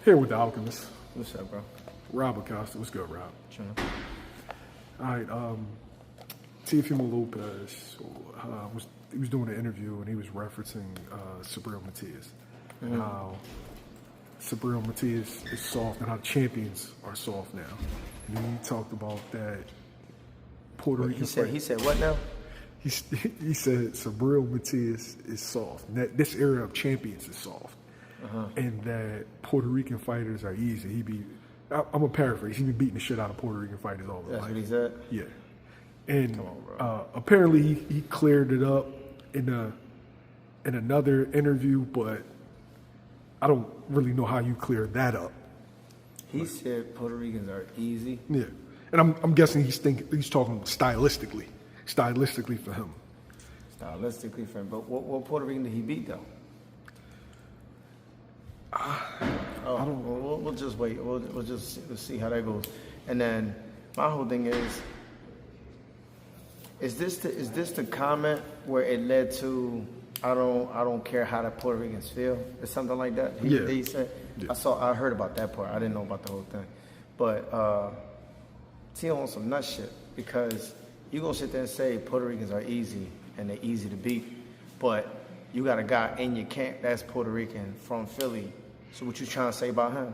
Here with the Alchemist. What's up, bro? Rob Acosta. What's good, Rob? Chilling. All right. Teofimo Lopez was doing an interview and he was referencing Subriel Matias and how Subriel Matias is soft and how champions are soft now. And he talked about that Puerto Rican. He said what now? He said Subriel Matias is soft. That this era of champions is soft. And that Puerto Rican fighters are easy. I'm gonna paraphrase. He be beating the shit out of Puerto Rican fighters all the time. That's what he said? Yeah. And apparently he cleared it up in another interview, but I don't really know how you clear that up. He said Puerto Ricans are easy. Yeah. And I'm guessing he's talking stylistically for him. Stylistically for him. But what Puerto Rican did he beat though? I don't know. We'll just wait. We'll just see how that goes. And then my whole thing is this the comment where it led to I don't care how the Puerto Ricans feel? Or something like that? He said. Yeah. I heard about that part. I didn't know about the whole thing. But Tio on some nut shit because you gonna sit there and say Puerto Ricans are easy and they're easy to beat, but you got a guy in your camp that's Puerto Rican from Philly. So what you trying to say about him?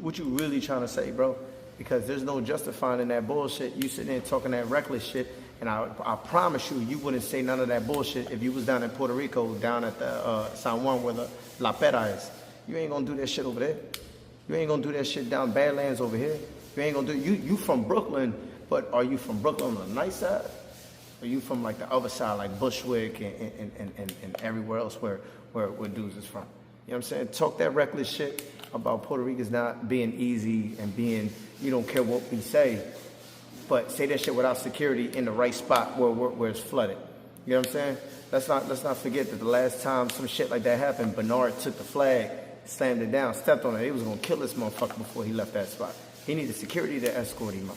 What you really trying to say, bro? Because there's no justifying in that bullshit. You sitting there talking that reckless shit, and I promise you wouldn't say none of that bullshit if you was down in Puerto Rico, down at the San Juan where the La Pera is. You ain't gonna do that shit over there. You ain't gonna do that shit down Badlands over here. You ain't gonna do. You from Brooklyn, but are you from Brooklyn on the nice side? Or you from like the other side, like Bushwick and everywhere else where dudes is from? You know what I'm saying? Talk that reckless shit about Puerto Ricans not being easy and being, you don't care what we say, but say that shit without security in the right spot where it's flooded. You know what I'm saying? Let's not forget that the last time some shit like that happened, Bernard took the flag, slammed it down, stepped on it. He was gonna kill this motherfucker before he left that spot. He needed security to escort him up.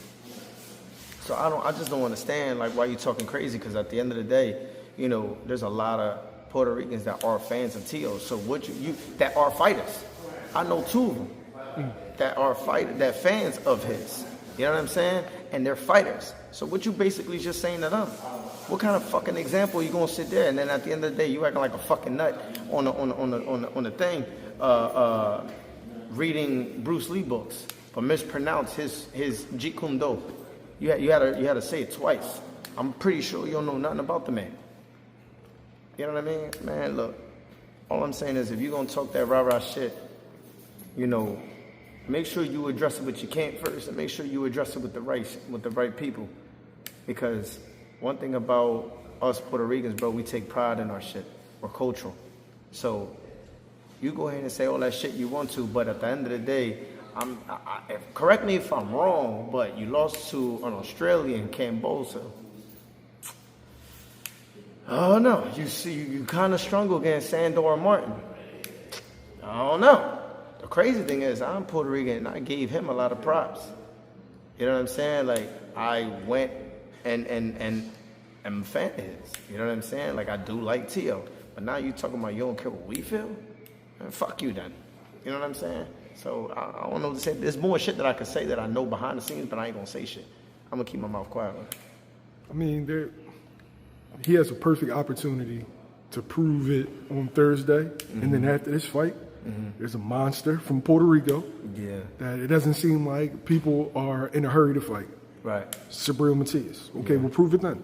So I just don't understand like why you talking crazy, because at the end of the day, you know, there's a lot of Puerto Ricans that are fans of Tio. So what you that are fighters. I know two of them that fans of his. You know what I'm saying? And they're fighters. So what you basically just saying to them? What kind of fucking example you gonna sit there and then at the end of the day you acting like a fucking nut on the thing, reading Bruce Lee books, but mispronounce his Jeet Kune Do. You had to say it twice. I'm pretty sure you don't know nothing about the man. You know what I mean? Man, look, all I'm saying is if you're going to talk that rah-rah shit, you know, make sure you address it with your camp first and make sure you address it with the right people. Because one thing about us Puerto Ricans, bro, we take pride in our shit. We're cultural. So you go ahead and say all that shit you want to, but at the end of the day, correct me if I'm wrong, but you lost to an Australian, Cambosa. Oh no, you kind of struggle against Sandor Martin. I don't know. The crazy thing is, I'm Puerto Rican and I gave him a lot of props. You know what I'm saying? Like I went and am a fan of his. You know what I'm saying? Like I do like Tio, but now you talking about you don't care what we feel? Man, fuck you then. You know what I'm saying? So I don't know what to say. There's more shit that I could say that I know behind the scenes, but I ain't gonna say shit. I'm gonna keep my mouth quiet. I mean, he has a perfect opportunity to prove it on Thursday, and then after this fight, there's a monster from Puerto Rico. Yeah. That it doesn't seem like people are in a hurry to fight. Right. Subriel Matias. Okay, we'll prove it then.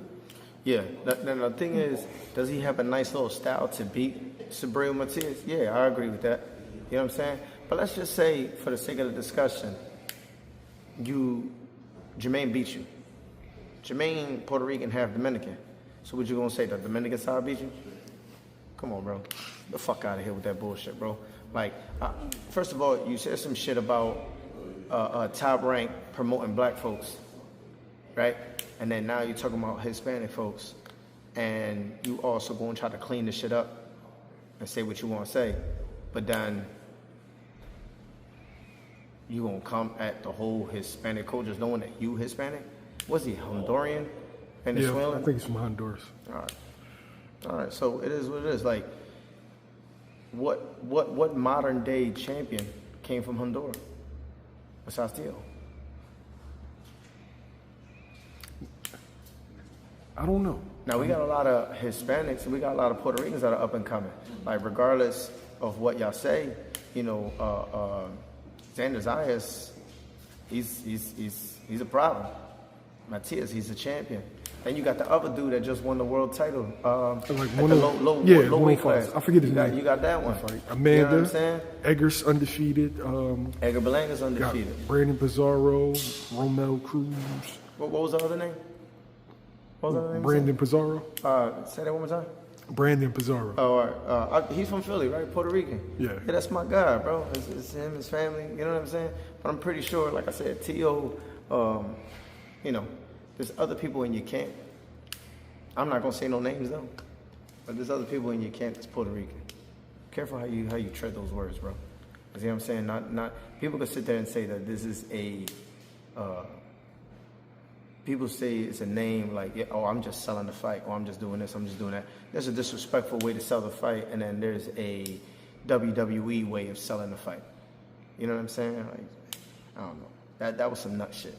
Yeah. Then the thing is, does he have a nice little style to beat Subriel Matias? Yeah, I agree with that. You know what I'm saying? But let's just say, for the sake of the discussion, Jamaine beat you. Jamaine, Puerto Rican, half Dominican. So what you gonna say, the Dominican side beat you? Come on, bro. Get the fuck out of here with that bullshit, bro. Like, first of all, you said some shit about Top Rank promoting black folks, right? And then now you're talking about Hispanic folks. And you also going to try to clean this shit up and say what you want to say. But then you gonna come at the whole Hispanic culture knowing that you Hispanic? Was he Honduran? Venezuelan? Yeah, I think he's from Honduras. All right. So it is what it is. Like, what modern day champion came from Honduras besides Teo? I don't know. Now, we got a lot of Hispanics and we got a lot of Puerto Ricans that are up and coming. Like, regardless of what y'all say, you know, Xander Zayas, he's a problem. Matias, he's a champion. Then you got the other dude that just won the world title. Like at the low weight class. I forget his name. You got that one. Amanda. You know what I'm saying? Edgar's undefeated. Edgar Belanga's undefeated. Brandon Pizarro, Romel Cruz. What was the other name? What was the other name? Brandon Pizarro. Say that one more time. Brandon Pizarro. Oh, all right. He's from Philly, right? Puerto Rican. Yeah. Yeah, that's my guy, bro. It's him, his family. You know what I'm saying? But I'm pretty sure, like I said, Teo, you know, there's other people in your camp. I'm not gonna say no names though, but there's other people in your camp that's Puerto Rican. Careful how you tread those words, bro. You see what I'm saying? Not people can sit there and say that this is a. People say it's a name like, oh, I'm just selling the fight, or I'm just doing this, I'm just doing that. There's a disrespectful way to sell the fight, and then there's a WWE way of selling the fight. You know what I'm saying? Like, I don't know. That was some nut shit.